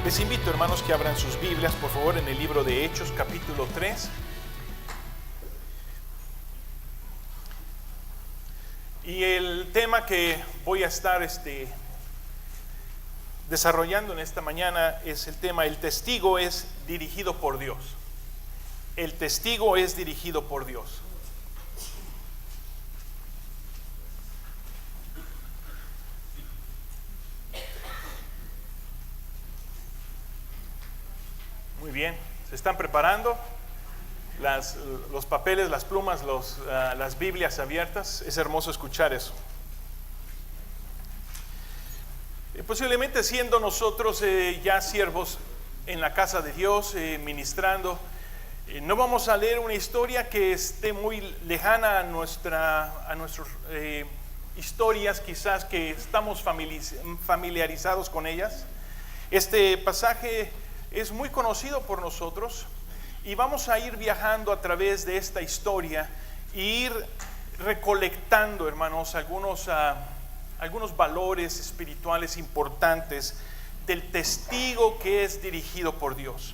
Les invito, hermanos, que abran sus Biblias, por favor, en el libro de Hechos, capítulo 3. Y el tema que voy a estar desarrollando en esta mañana es el tema: el testigo es dirigido por Dios. El testigo es dirigido por Dios. Muy bien, ¿se están preparando? Los papeles, las plumas, las Biblias abiertas. Es hermoso escuchar eso. Posiblemente siendo nosotros ya siervos en la casa de Dios, ministrando, no vamos a leer una historia que esté muy lejana a nuestras historias, quizás que estamos familiarizados con ellas. Este pasaje es muy conocido por nosotros y vamos a ir viajando a través de esta historia e ir recolectando, hermanos, algunos valores espirituales importantes del testigo que es dirigido por Dios.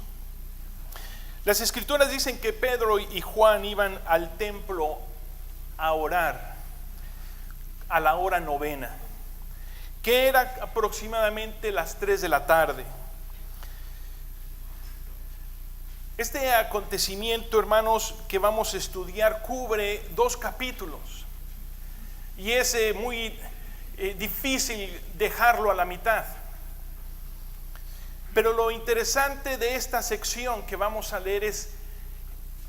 Las escrituras dicen que Pedro y Juan iban al templo a orar a la hora novena, que era aproximadamente las 3 de la tarde. Este acontecimiento, hermanos, que vamos a estudiar cubre 2 capítulos y es muy difícil dejarlo a la mitad. Pero lo interesante de esta sección que vamos a leer es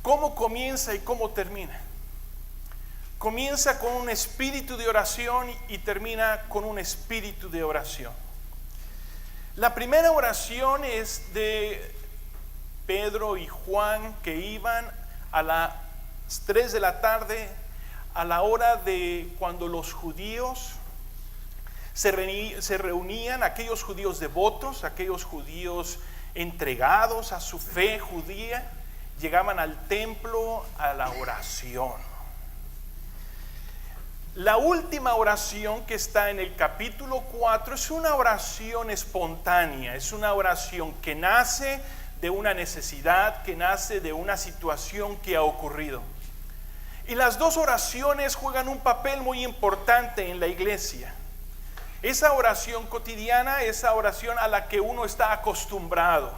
cómo comienza y cómo termina. Comienza con un espíritu de oración y termina con un espíritu de oración. La primera oración es de Pedro y Juan, que iban a las 3 de la tarde, a la hora de cuando los judíos se reunían, aquellos judíos devotos, aquellos judíos entregados a su fe judía, llegaban al templo a la oración. La última oración, que está en el capítulo 4, es una oración espontánea, es una oración que nace de una necesidad, que nace de una situación que ha ocurrido. Y las 2 oraciones juegan un papel muy importante en la iglesia. Esa oración cotidiana, esa oración a la que uno está acostumbrado.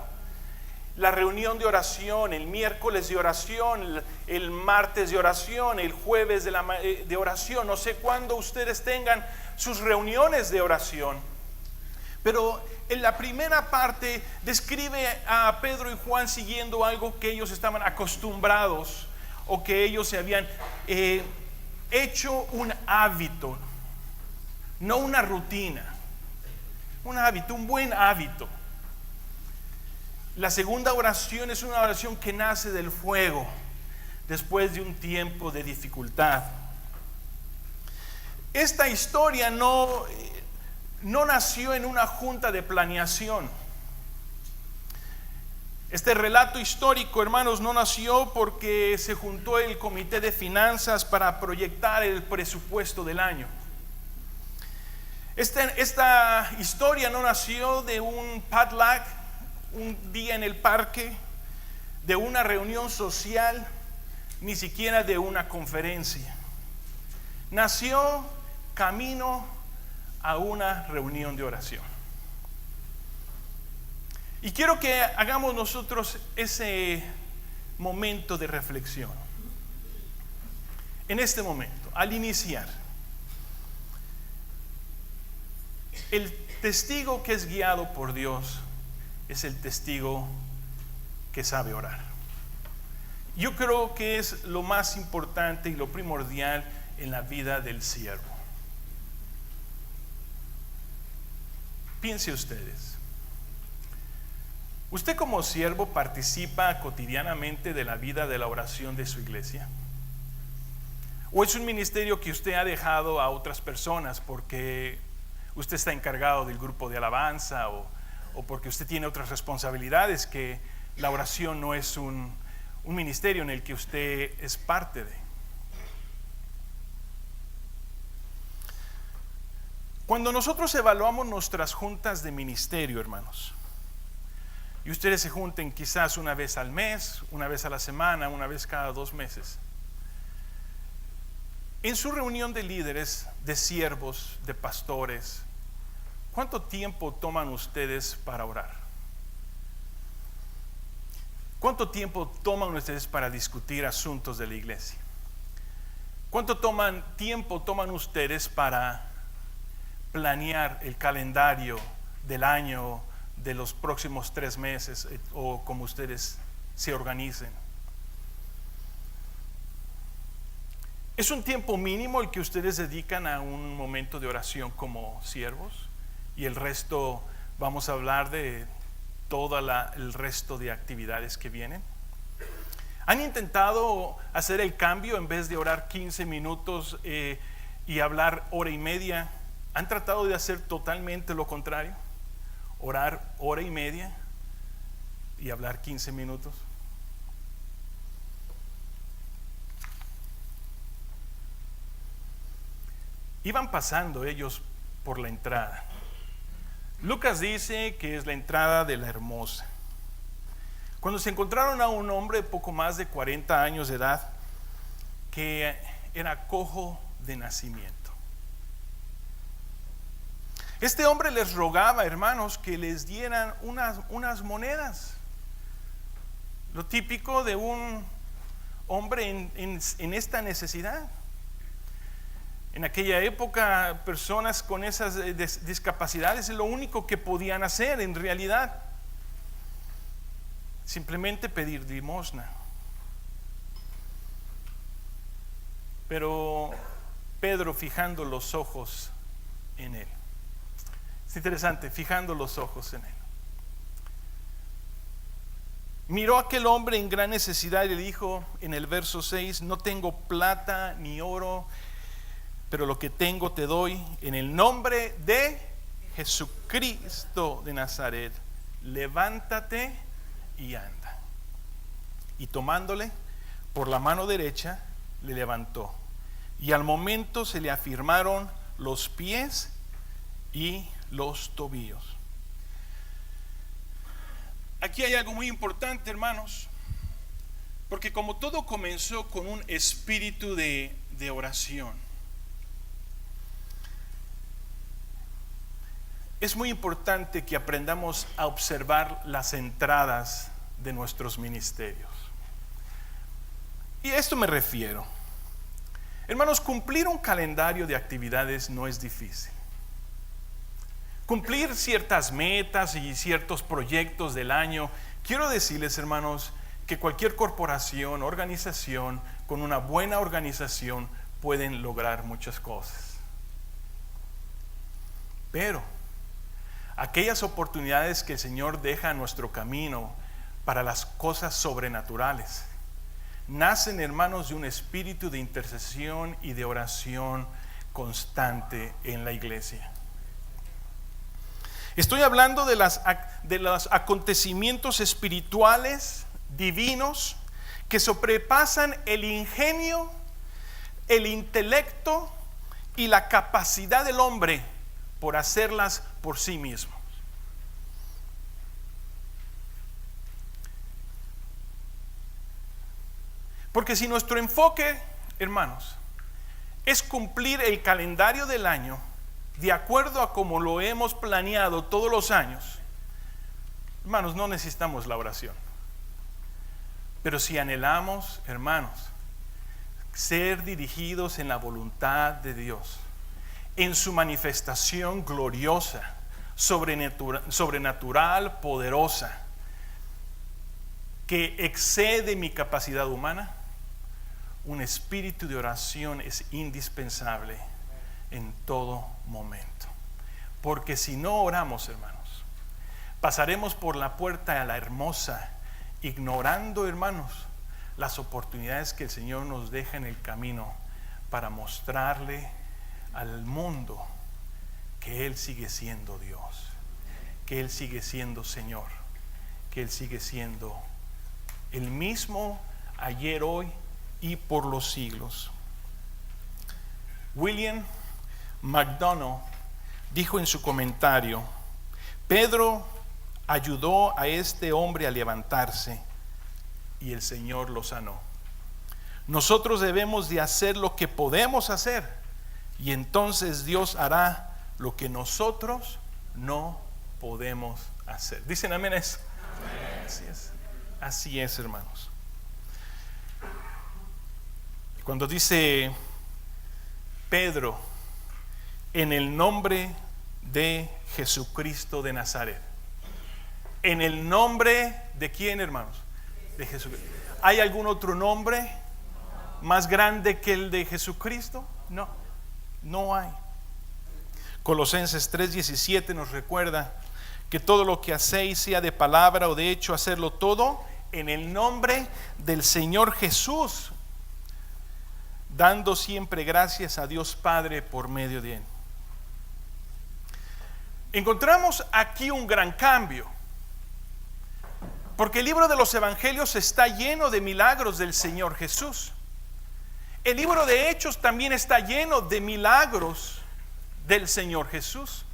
La reunión de oración, el miércoles de oración, el martes de oración, el jueves de oración. No sé cuándo ustedes tengan sus reuniones de oración. Pero en la primera parte describe a Pedro y Juan siguiendo algo que ellos estaban acostumbrados, o que ellos se habían hecho un hábito, no una rutina, un hábito, un buen hábito. La segunda oración es una oración que nace del fuego, después de un tiempo de dificultad. Esta historia no nació en una junta de planeación. Este relato histórico, hermanos, no nació porque se juntó el comité de finanzas para proyectar el presupuesto del año. Esta historia no nació de un potluck, un día en el parque, de una reunión social, ni siquiera de una conferencia. Nació camino a una reunión de oración. Y quiero que hagamos nosotros ese momento de reflexión. En este momento, al iniciar, el testigo que es guiado por Dios es el testigo que sabe orar. Yo creo que es lo más importante y lo primordial en la vida del siervo. Piense ustedes. ¿Usted como siervo participa cotidianamente de la vida de la oración de su iglesia? ¿O es un ministerio que usted ha dejado a otras personas porque usted está encargado del grupo de alabanza o porque usted tiene otras responsabilidades, que la oración no es un ministerio en el que usted es parte de? Cuando nosotros evaluamos nuestras juntas de ministerio, hermanos, y ustedes se junten quizás una vez al mes, una vez a la semana, una vez cada 2 meses. En su reunión de líderes, de siervos, de pastores, ¿cuánto tiempo toman ustedes para orar? ¿Cuánto tiempo toman ustedes para discutir asuntos de la iglesia? ¿Cuánto tiempo toman ustedes para planear el calendario del año, de los próximos 3 meses o como ustedes se organicen? ¿Es un tiempo mínimo el que ustedes dedican a un momento de oración como siervos? Y el resto, vamos a hablar de todo el resto de actividades que vienen. ¿Han intentado hacer el cambio en vez de orar 15 minutos y hablar hora y media? ¿Han tratado de hacer totalmente lo contrario? Orar hora y media y hablar 15 minutos. Iban pasando ellos por la entrada. Lucas dice que es la entrada de la Hermosa. Cuando se encontraron a un hombre de poco más de 40 años de edad que era cojo de nacimiento. Este hombre les rogaba, hermanos, que les dieran unas monedas. Lo típico de un hombre en esta necesidad. En aquella época, personas con esas discapacidades es lo único que podían hacer en realidad. Simplemente pedir limosna. Pero Pedro, fijando los ojos en él. Es interesante, fijando los ojos en él. Miró a aquel hombre en gran necesidad y le dijo en el verso 6: no tengo plata ni oro, pero lo que tengo te doy. En el nombre de Jesucristo de Nazaret, levántate y anda. Y tomándole por la mano derecha, le levantó. Y al momento se le afirmaron los pies y los tobillos. Aquí hay algo muy importante, hermanos, porque como todo comenzó con un espíritu de oración, es muy importante que aprendamos a observar las entradas de nuestros ministerios. Y a esto me refiero. Hermanos, cumplir un calendario de actividades no es difícil. Cumplir ciertas metas y ciertos proyectos del año, quiero decirles, hermanos, que cualquier corporación, organización, con una buena organización, pueden lograr muchas cosas. Pero aquellas oportunidades que el Señor deja en nuestro camino para las cosas sobrenaturales nacen, hermanos, de un espíritu de intercesión y de oración constante en la iglesia. Estoy hablando de los acontecimientos espirituales divinos que sobrepasan el ingenio, el intelecto y la capacidad del hombre por hacerlas por sí mismo. Porque si nuestro enfoque, hermanos, es cumplir el calendario del año de acuerdo a como lo hemos planeado todos los años, hermanos, no necesitamos la oración. Pero si anhelamos, hermanos, ser dirigidos en la voluntad de Dios, en su manifestación gloriosa, sobrenatural, poderosa, que excede mi capacidad humana, un espíritu de oración es indispensable en todo momento. Porque si no oramos, hermanos, pasaremos por la puerta a la hermosa, ignorando, hermanos, las oportunidades que el Señor nos deja en el camino para mostrarle al mundo que Él sigue siendo Dios, que Él sigue siendo Señor, que Él sigue siendo el mismo ayer, hoy y por los siglos. William McDonough dijo en su comentario: Pedro ayudó a este hombre a levantarse y el Señor lo sanó. Nosotros debemos de hacer lo que podemos hacer y entonces Dios hará lo que nosotros no podemos hacer. ¿Dicen amén a eso? Amén. Así es, hermanos. Cuando dice Pedro, en el nombre de Jesucristo de Nazaret. ¿En el nombre de quién, hermanos? De Jesucristo. ¿Hay algún otro nombre más grande que el de Jesucristo? No, no hay. Colosenses 3:17 nos recuerda que todo lo que hacéis, sea de palabra o de hecho, hacerlo todo en el nombre del Señor Jesús, dando siempre gracias a Dios Padre por medio de Él. Encontramos aquí un gran cambio, porque el libro de los Evangelios está lleno de milagros del Señor Jesús. El libro de Hechos también está lleno de milagros del Señor Jesús.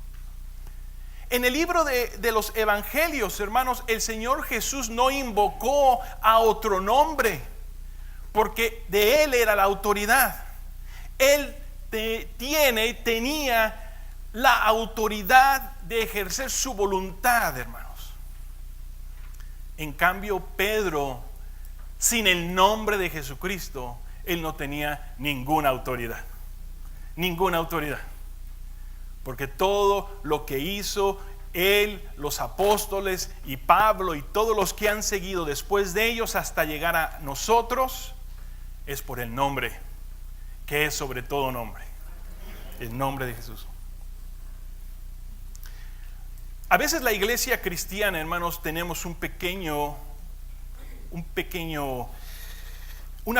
En el libro de los Evangelios, hermanos, el Señor Jesús no invocó a otro nombre, porque de Él era la autoridad. Él tenía la autoridad de ejercer su voluntad, hermanos. En cambio, Pedro, sin el nombre de Jesucristo, él no tenía ninguna autoridad. Ninguna autoridad. Porque todo lo que hizo él, los apóstoles y Pablo y todos los que han seguido después de ellos hasta llegar a nosotros, es por el nombre, que es sobre todo nombre. El nombre de Jesús. A veces la iglesia cristiana, hermanos, tenemos una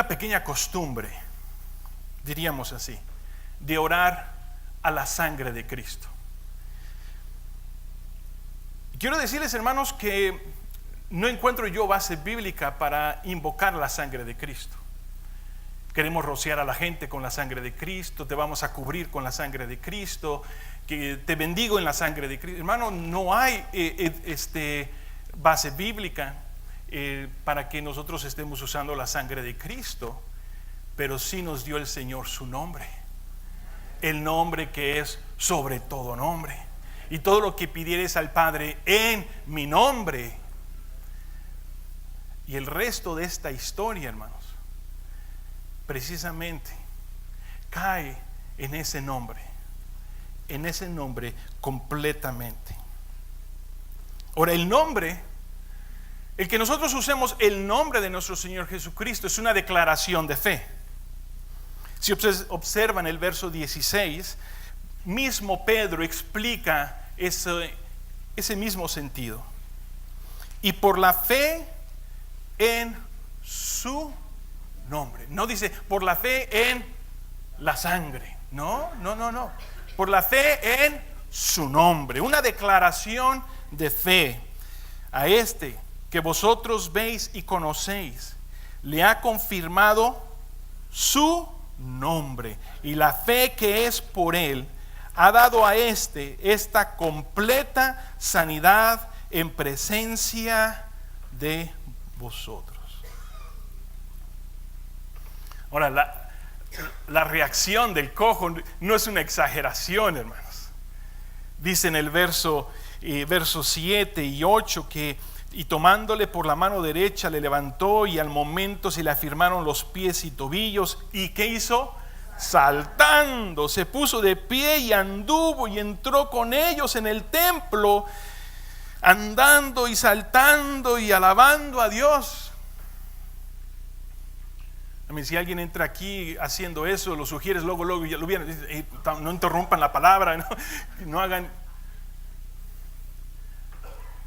pequeña costumbre, diríamos así, de orar a la sangre de Cristo. Quiero decirles, hermanos, que no encuentro yo base bíblica para invocar la sangre de Cristo. Queremos rociar a la gente con la sangre de Cristo, te vamos a cubrir con la sangre de Cristo, que te bendigo en la sangre de Cristo. Hermano, no hay base bíblica para que nosotros estemos usando la sangre de Cristo, pero sí nos dio el Señor su nombre, el nombre que es sobre todo nombre. Y todo lo que pidieres al Padre en mi nombre. Y el resto de esta historia, hermanos, precisamente cae en ese nombre completamente. Ahora, el que nosotros usemos el nombre de nuestro Señor Jesucristo es una declaración de fe. Si ustedes observan el verso 16, mismo Pedro explica ese mismo sentido. Y por la fe en su nombre. No dice por la fe en la sangre. No. Por la fe en su nombre. Una declaración de fe. A este que vosotros veis y conocéis, le ha confirmado su nombre. Y la fe que es por él ha dado a esta completa sanidad en presencia de vosotros. Ahora, la reacción del cojo no es una exageración, hermanos. Dice en el versos 7 y 8 que y tomándole por la mano derecha le levantó, y al momento se le afirmaron los pies y tobillos. ¿Y qué hizo? Saltando, se puso de pie y anduvo y entró con ellos en el templo, andando y saltando y alabando a Dios. A mí, si alguien entra aquí haciendo eso, lo sugieres luego ya lo vieron, no interrumpan la palabra, no hagan.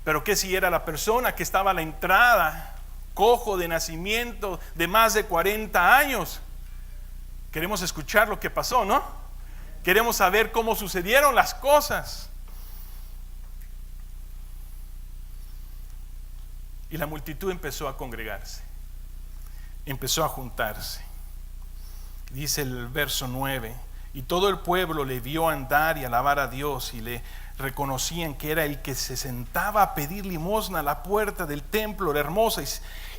Pero ¿qué si era la persona que estaba a la entrada, cojo de nacimiento, de más de 40 años? Queremos escuchar lo que pasó, ¿no? Queremos saber cómo sucedieron las cosas. Y la multitud empezó a congregarse, empezó a juntarse. Dice el verso 9 Y todo el pueblo le vio andar y alabar a Dios, y le reconocían que era el que se sentaba a pedir limosna a la puerta del templo, la hermosa,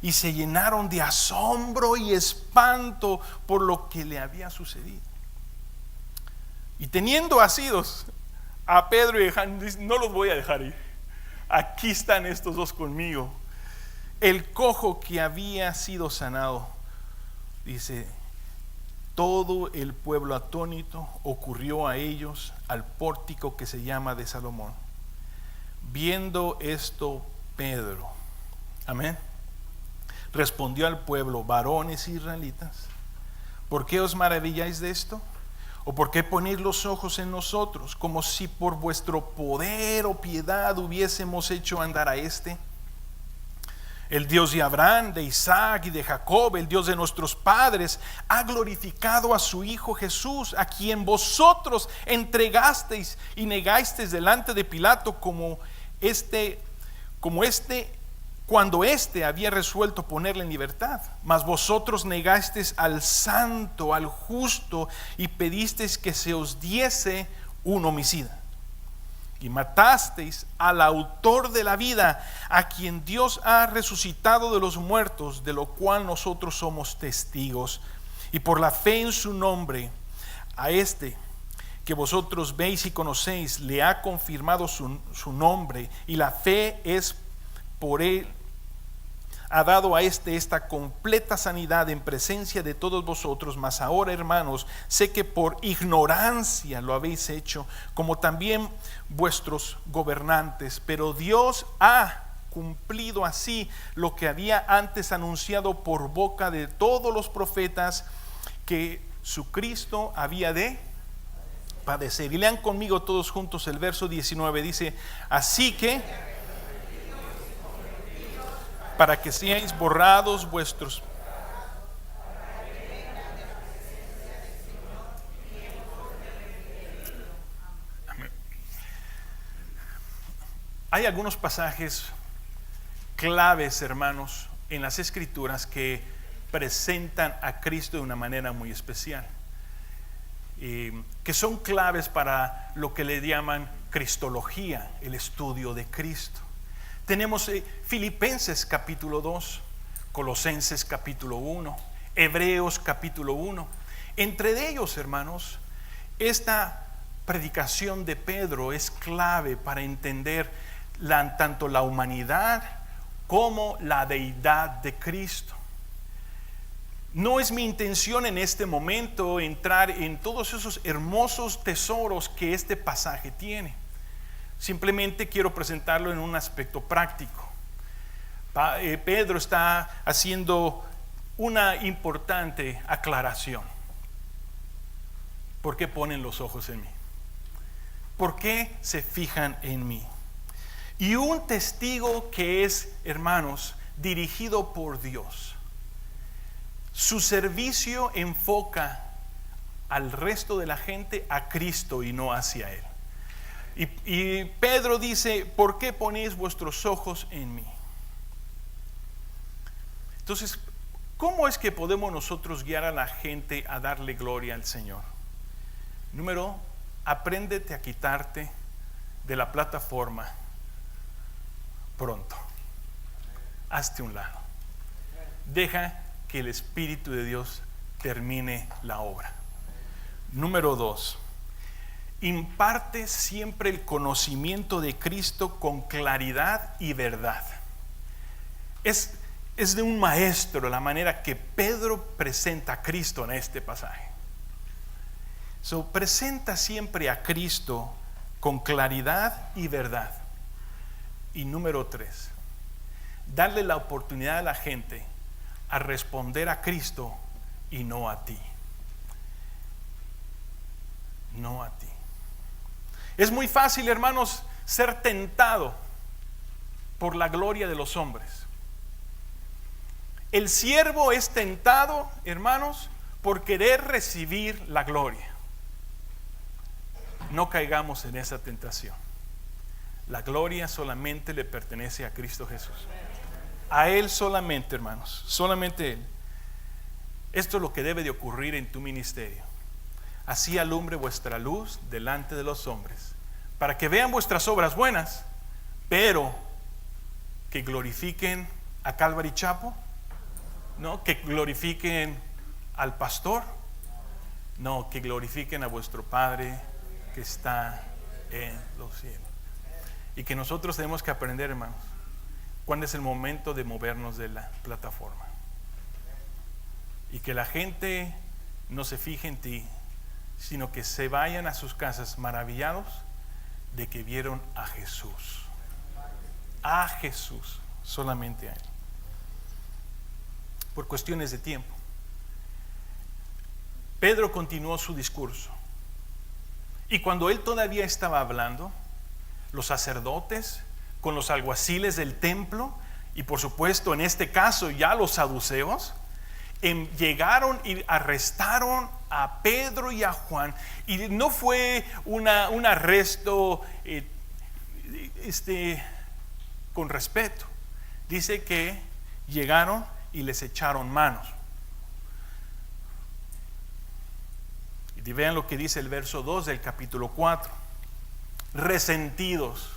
y se llenaron de asombro y espanto por lo que le había sucedido. Y teniendo asidos a Pedro y Juan, no los voy a dejar ir, aquí están estos dos conmigo. El cojo que había sido sanado, dice, todo el pueblo atónito ocurrió a ellos al pórtico que se llama de Salomón. Viendo esto, Pedro, amén, respondió al pueblo: varones israelitas, ¿por qué os maravilláis de esto? ¿O por qué ponéis los ojos en nosotros, como si por vuestro poder o piedad hubiésemos hecho andar a este? El Dios de Abraham, de Isaac y de Jacob, el Dios de nuestros padres, ha glorificado a su Hijo Jesús, a quien vosotros entregasteis y negasteis delante de Pilato, cuando éste había resuelto ponerle en libertad. Mas vosotros negasteis al santo, al justo, y pedisteis que se os diese un homicida. Y matasteis al autor de la vida, a quien Dios ha resucitado de los muertos, de lo cual nosotros somos testigos. Y por la fe en su nombre, a este que vosotros veis y conocéis, le ha confirmado su nombre, y la fe es por él. Ha dado a esta completa sanidad en presencia de todos vosotros. Mas ahora, hermanos, sé que por ignorancia lo habéis hecho, como también vuestros gobernantes, pero Dios ha cumplido así lo que había antes anunciado por boca de todos los profetas, que su Cristo había de padecer. Y lean conmigo todos juntos el verso 19, dice: así que para que seáis borrados vuestros. Hay algunos pasajes claves, hermanos, en las Escrituras que presentan a Cristo de una manera muy especial, que son claves para lo que le llaman cristología, el estudio de Cristo. Tenemos Filipenses capítulo 2, Colosenses capítulo 1, Hebreos capítulo 1. Entre ellos, hermanos, esta predicación de Pedro es clave para entender tanto la humanidad como la deidad de Cristo. No es mi intención en este momento entrar en todos esos hermosos tesoros que este pasaje tiene. Simplemente quiero presentarlo en un aspecto práctico. Pedro está haciendo una importante aclaración. ¿Por qué ponen los ojos en mí? ¿Por qué se fijan en mí? Y un testigo que es, hermanos, dirigido por Dios. Su servicio enfoca al resto de la gente a Cristo y no hacia Él. Y Pedro dice: ¿por qué ponéis vuestros ojos en mí? Entonces, ¿cómo es que podemos nosotros guiar a la gente a darle gloria al Señor? Número, apréndete a quitarte de la plataforma pronto. Hazte un lado. Deja que el Espíritu de Dios termine la obra. Número 2. Imparte siempre el conocimiento de Cristo con claridad y verdad. Es de un maestro la manera que Pedro presenta a Cristo en este pasaje. Presenta siempre a Cristo con claridad y verdad. Y número 3, darle la oportunidad a la gente a responder a Cristo y no a ti. No a ti. Es muy fácil, hermanos, ser tentado por la gloria de los hombres. El siervo es tentado, hermanos, por querer recibir la gloria. No caigamos en esa tentación. La gloria solamente le pertenece a Cristo Jesús. A Él solamente, hermanos, solamente Él. Esto es lo que debe de ocurrir en tu ministerio. así alumbre vuestra luz delante de los hombres, para que vean vuestras obras buenas, pero que glorifiquen a Calvary Chapel, no, que glorifiquen al pastor, no, que glorifiquen a vuestro Padre que está en los cielos. Y que nosotros tenemos que aprender, hermanos, cuándo es el momento de movernos de la plataforma. Y que la gente no se fije en ti, sino que se vayan a sus casas maravillados de que vieron a Jesús. A Jesús, solamente a Él. Por cuestiones de tiempo, Pedro continuó su discurso. Y cuando él todavía estaba hablando, los sacerdotes con los alguaciles del templo, y por supuesto en este caso ya los saduceos, llegaron y arrestaron a Pedro y a Juan. Y no fue un arresto con respeto. Dice que llegaron y les echaron manos. Y vean lo que dice el verso 2 del capítulo 4. Resentidos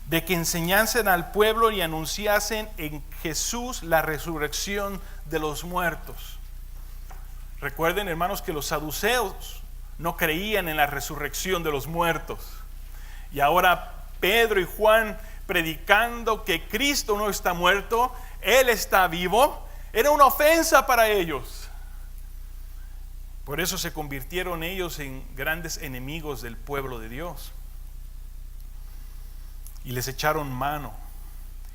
de que enseñasen al pueblo y anunciasen en Jesús la resurrección de los muertos. Recuerden, hermanos, que los saduceos no creían en la resurrección de los muertos. Y ahora Pedro y Juan predicando que Cristo no está muerto, Él está vivo, era una ofensa para ellos. Por eso se convirtieron ellos en grandes enemigos del pueblo de Dios. Y les echaron mano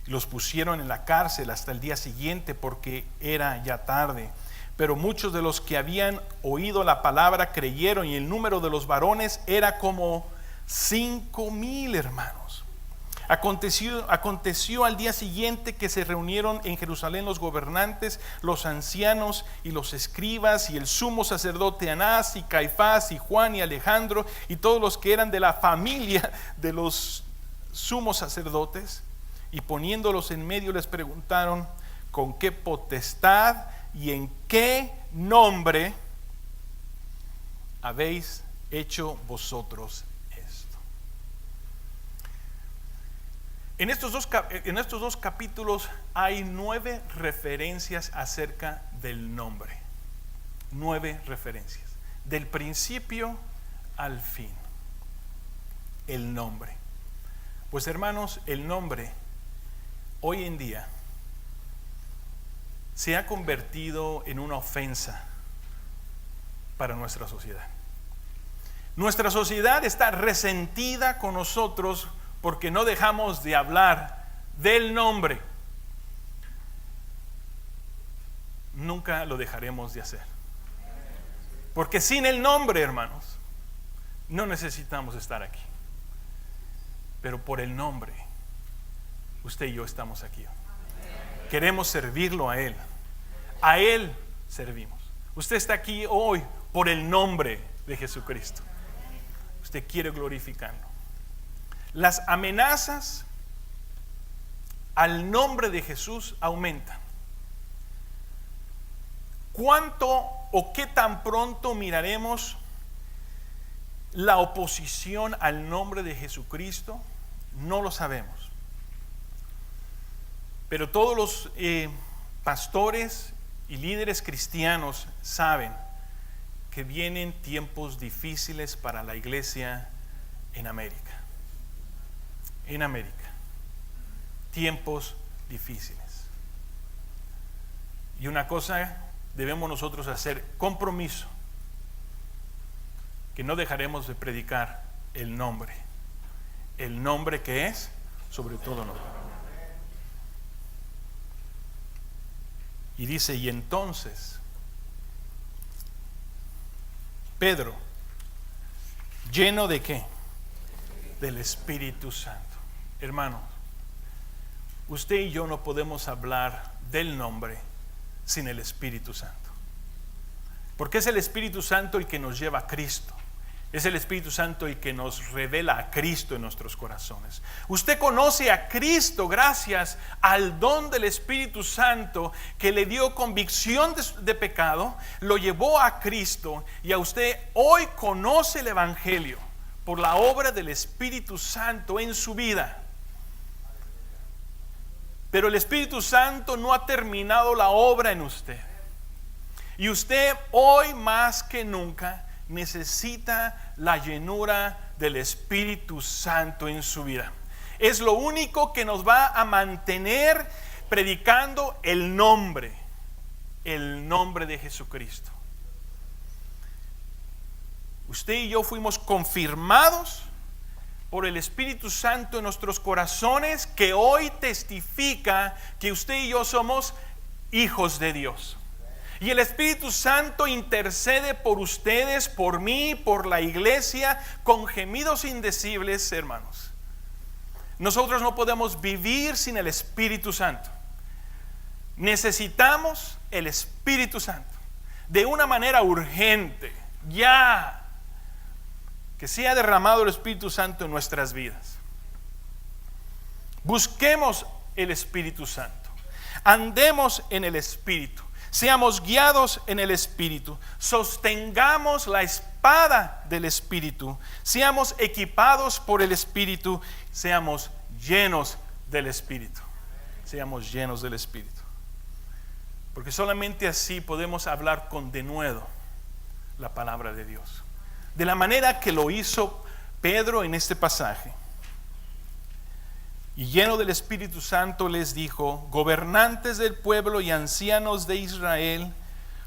y los pusieron en la cárcel hasta el día siguiente, porque era ya tarde. Pero muchos de los que habían oído la palabra creyeron, y el número de los varones era como 5,000, hermanos. Aconteció al día siguiente que se reunieron en Jerusalén los gobernantes, los ancianos y los escribas, y el sumo sacerdote Anás y Caifás y Juan y Alejandro y todos los que eran de la familia de los sumos sacerdotes, y poniéndolos en medio les preguntaron: ¿con qué potestad y en qué nombre habéis hecho vosotros esto? En estos dos capítulos hay 9 referencias acerca del nombre. 9 referencias, del principio al fin. El nombre. Pues, hermanos, el nombre hoy en día se ha convertido en una ofensa para nuestra sociedad. Nuestra sociedad está resentida con nosotros porque no dejamos de hablar del nombre. Nunca lo dejaremos de hacer. Porque sin el nombre, hermanos, no necesitamos estar aquí. Pero por el nombre, usted y yo estamos aquí. Queremos servirlo a Él. A Él servimos. Usted está aquí hoy por el nombre de Jesucristo. Usted quiere glorificarlo. Las amenazas al nombre de Jesús aumentan. ¿Cuánto o qué tan pronto miraremos la oposición al nombre de Jesucristo? No lo sabemos. Pero todos los pastores y líderes cristianos saben que vienen tiempos difíciles para la iglesia en América. En América. Tiempos difíciles. Y una cosa debemos nosotros hacer: compromiso, que no dejaremos de predicar el nombre que es sobre todo nombre. Y dice: y entonces Pedro, lleno de ¿qué? Del Espíritu Santo. Hermanos, usted y yo no podemos hablar del nombre sin el Espíritu Santo, porque es el Espíritu Santo el que nos lleva a Cristo. Es el Espíritu Santo el que nos revela a Cristo en nuestros corazones. Usted conoce a Cristo gracias al don del Espíritu Santo que le dio convicción de pecado, lo llevó a Cristo, y a usted hoy conoce el Evangelio por la obra del Espíritu Santo en su vida. Pero el Espíritu Santo no ha terminado la obra en usted. Y usted hoy más que nunca necesita la llenura del Espíritu Santo en su vida. Es lo único que nos va a mantener predicando el nombre de Jesucristo. Usted y yo fuimos confirmados por el Espíritu Santo en nuestros corazones, que hoy testifica que usted y yo somos hijos de Dios. Y el Espíritu Santo intercede por ustedes, por mí, por la iglesia, con gemidos indecibles, hermanos. Nosotros no podemos vivir sin el Espíritu Santo. Necesitamos el Espíritu Santo de una manera urgente, ya. Que sea derramado el Espíritu Santo en nuestras vidas. Busquemos el Espíritu Santo. Andemos en el Espíritu. Seamos guiados en el Espíritu. Sostengamos la espada del Espíritu. Seamos equipados por el Espíritu. Seamos llenos del Espíritu. Seamos llenos del Espíritu. Porque solamente así podemos hablar con denuedo la palabra de Dios. De la manera que lo hizo Pedro en este pasaje. Y lleno del Espíritu Santo les dijo: gobernantes del pueblo y ancianos de Israel,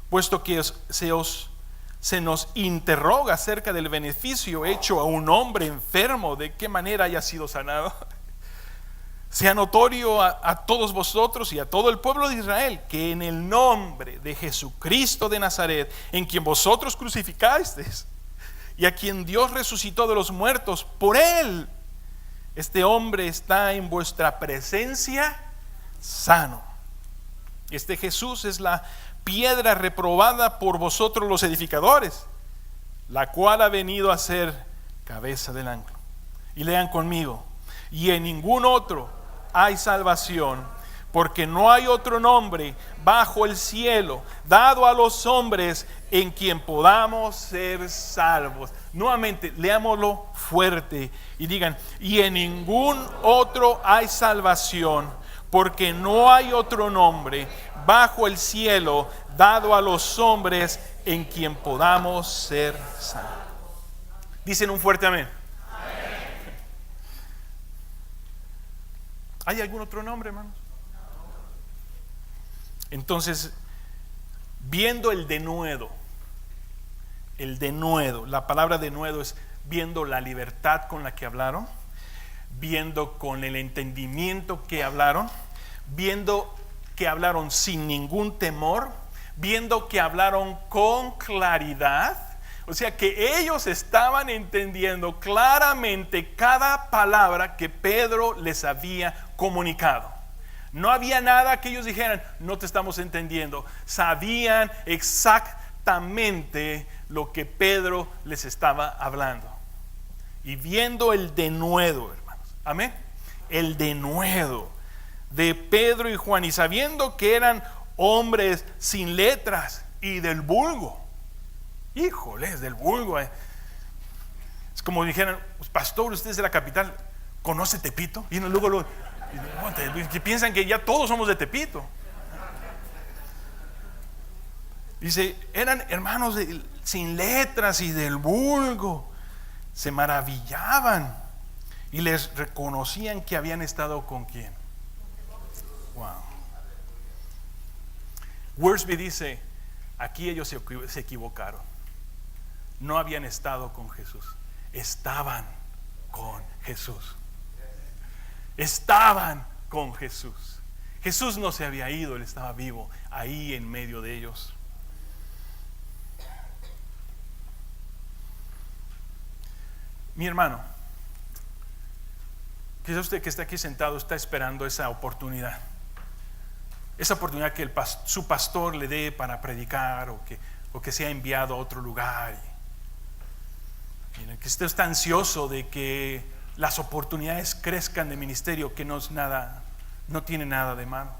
puesto que se nos interroga acerca del beneficio hecho a un hombre enfermo, de qué manera haya sido sanado, sea notorio a todos vosotros y a todo el pueblo de Israel, que en el nombre de Jesucristo de Nazaret, en quien vosotros crucificasteis y a quien Dios resucitó de los muertos, por él este hombre está en vuestra presencia sano. Este Jesús es la piedra reprobada por vosotros los edificadores, la cual ha venido a ser cabeza del ángulo. Y lean conmigo: y en ningún otro hay salvación, porque no hay otro nombre bajo el cielo dado a los hombres en quien podamos ser salvos. Nuevamente, leámoslo fuerte y digan: y en ningún otro hay salvación, porque no hay otro nombre bajo el cielo dado a los hombres en quien podamos ser salvos. Dicen un fuerte amén. Amén. ¿Hay algún otro nombre, hermanos? Entonces, viendo el denuedo, la palabra denuedo es viendo la libertad con la que hablaron, viendo con el entendimiento que hablaron, viendo que hablaron sin ningún temor, viendo que hablaron con claridad. O sea que ellos estaban entendiendo claramente cada palabra que Pedro les había comunicado. No había nada que ellos dijeran: no te estamos entendiendo. Sabían exactamente lo que Pedro les estaba hablando. Y viendo el denuedo, hermanos, amén, el denuedo de Pedro y Juan, y sabiendo que eran hombres sin letras y del vulgo. Híjoles, del vulgo. Es como dijeran: pastor, usted es de la capital, ¿conoce Tepito? Y luego que piensan que ya todos somos de Tepito. Dice, eran hermanos sin letras y del vulgo. Se maravillaban y les reconocían que habían estado con quién. Wow. Worsby dice: aquí ellos se equivocaron. No habían estado con Jesús, estaban con Jesús. Estaban con Jesús. Jesús no se había ido, Él estaba vivo ahí en medio de ellos. Mi hermano, quizá usted que está aquí sentado está esperando esa oportunidad que su pastor le dé para predicar, o que sea enviado a otro lugar. Mira, que usted está ansioso de que las oportunidades crezcan de ministerio, que no es nada, no tiene nada de malo.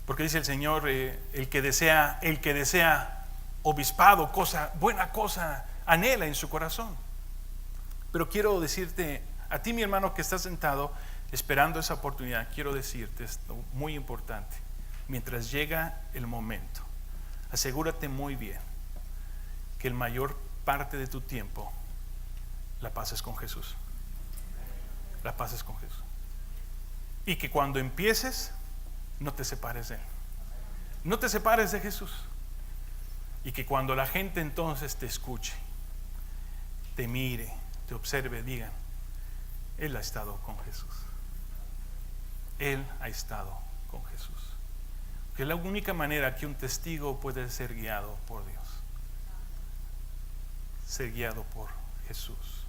Porque dice el Señor, el que desea obispado, buena cosa anhela en su corazón. Pero quiero decirte, a ti mi hermano que estás sentado esperando esa oportunidad, quiero decirte esto muy importante. Mientras llega el momento, asegúrate muy bien que la mayor parte de tu tiempo la pases con Jesús. La pases con Jesús. Y que cuando empieces, no te separes de Él. No te separes de Jesús. Y que cuando la gente entonces te escuche, te mire, te observe, digan, Él ha estado con Jesús. Él ha estado con Jesús. Que es la única manera que un testigo puede ser guiado por Dios. Ser guiado por Jesús.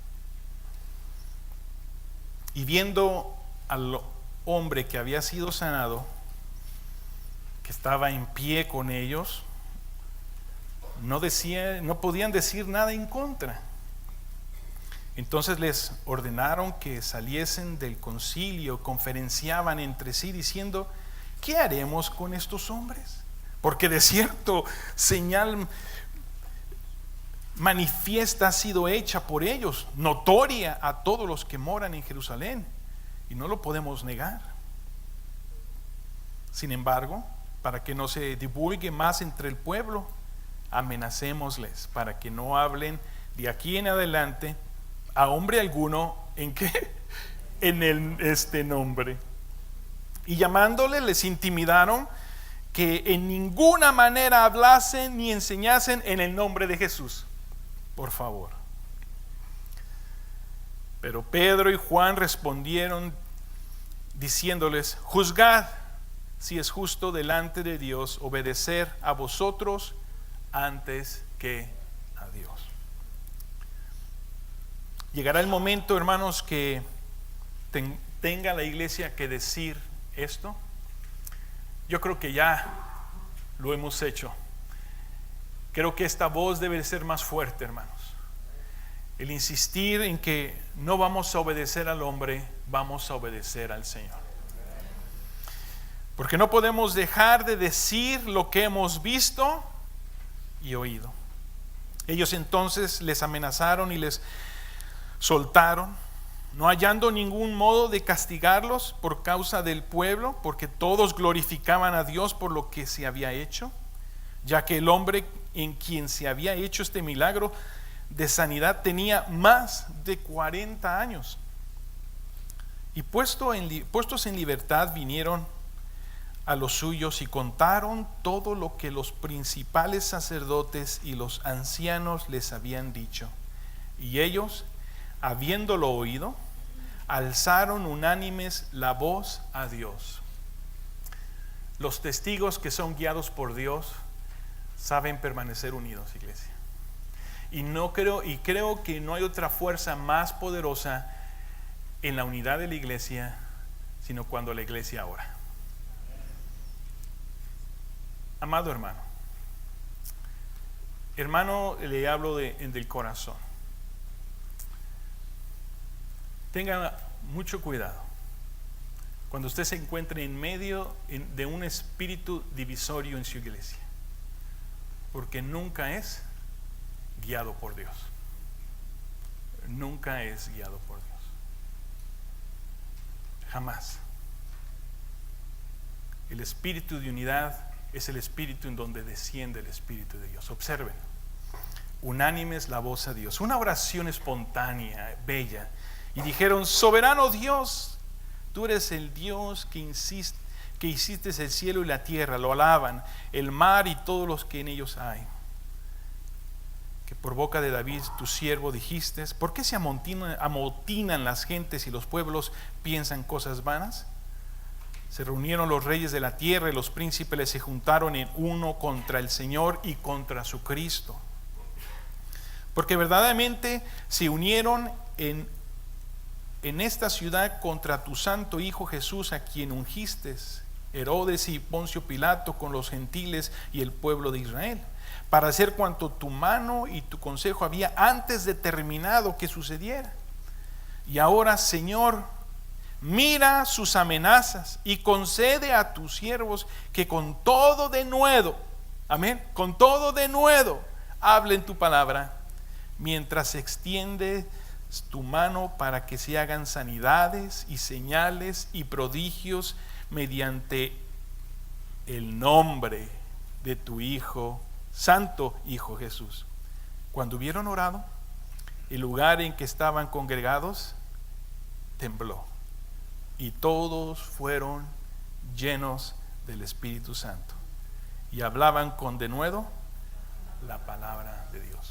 Y viendo al hombre que había sido sanado, que estaba en pie con ellos, no podían decir nada en contra. Entonces les ordenaron que saliesen del concilio, conferenciaban entre sí diciendo, ¿qué haremos con estos hombres? Porque de cierto señal manifiesta ha sido hecha por ellos, notoria a todos los que moran en Jerusalén, y no lo podemos negar. Sin embargo, para que no se divulgue más entre el pueblo, amenacémosles para que no hablen de aquí en adelante a hombre alguno en este nombre. Y llamándole les intimidaron que en ninguna manera hablasen ni enseñasen en el nombre de Jesús. Por favor. Pero Pedro y Juan respondieron diciéndoles, juzgad si es justo delante de Dios obedecer a vosotros antes que a Dios. Llegará el momento, hermanos, que tenga la iglesia que decir esto. Yo creo que ya lo hemos hecho. Creo que esta voz debe ser más fuerte, hermanos. El insistir en que no vamos a obedecer al hombre, vamos a obedecer al Señor. Porque no podemos dejar de decir lo que hemos visto y oído. Ellos entonces les amenazaron y les soltaron, no hallando ningún modo de castigarlos por causa del pueblo, porque todos glorificaban a Dios por lo que se había hecho, ya que el hombre en quien se había hecho este milagro de sanidad tenía más de 40 años. Y puestos en libertad vinieron a los suyos y contaron todo lo que los principales sacerdotes y los ancianos les habían dicho. Y ellos, habiéndolo oído, alzaron unánimes la voz a Dios. Los testigos que son guiados por Dios saben permanecer unidos, iglesia. Y creo que no hay otra fuerza más poderosa en la unidad de la iglesia, sino cuando la iglesia ora. Amado hermano, le hablo del corazón. Tenga mucho cuidado cuando usted se encuentre en medio de un espíritu divisorio en su iglesia, porque nunca es guiado por Dios. Nunca es guiado por Dios. Jamás. El espíritu de unidad es el espíritu en donde desciende el Espíritu de Dios. Observen, unánimes la voz a Dios, una oración espontánea, bella, y dijeron, soberano Dios, tú eres el Dios que hiciste el cielo y la tierra, lo alaban, el mar y todos los que en ellos hay, que por boca de David tu siervo dijiste, ¿por qué se amotinan las gentes y los pueblos piensan cosas vanas? Se reunieron los reyes de la tierra y los príncipes se juntaron en uno contra el Señor y contra su Cristo. Porque verdaderamente se unieron en esta ciudad contra tu santo Hijo Jesús, a quien ungiste, Herodes y Poncio Pilato, con los gentiles y el pueblo de Israel, para hacer cuanto tu mano y tu consejo había antes determinado que sucediera. Y ahora, Señor, mira sus amenazas y concede a tus siervos que con todo denuedo, amén, con todo denuedo, hablen tu palabra, mientras extiende tu mano para que se hagan sanidades y señales y prodigios mediante el nombre de tu Hijo, Santo Hijo Jesús. Cuando hubieron orado, el lugar en que estaban congregados tembló y todos fueron llenos del Espíritu Santo y hablaban con denuedo la palabra de Dios.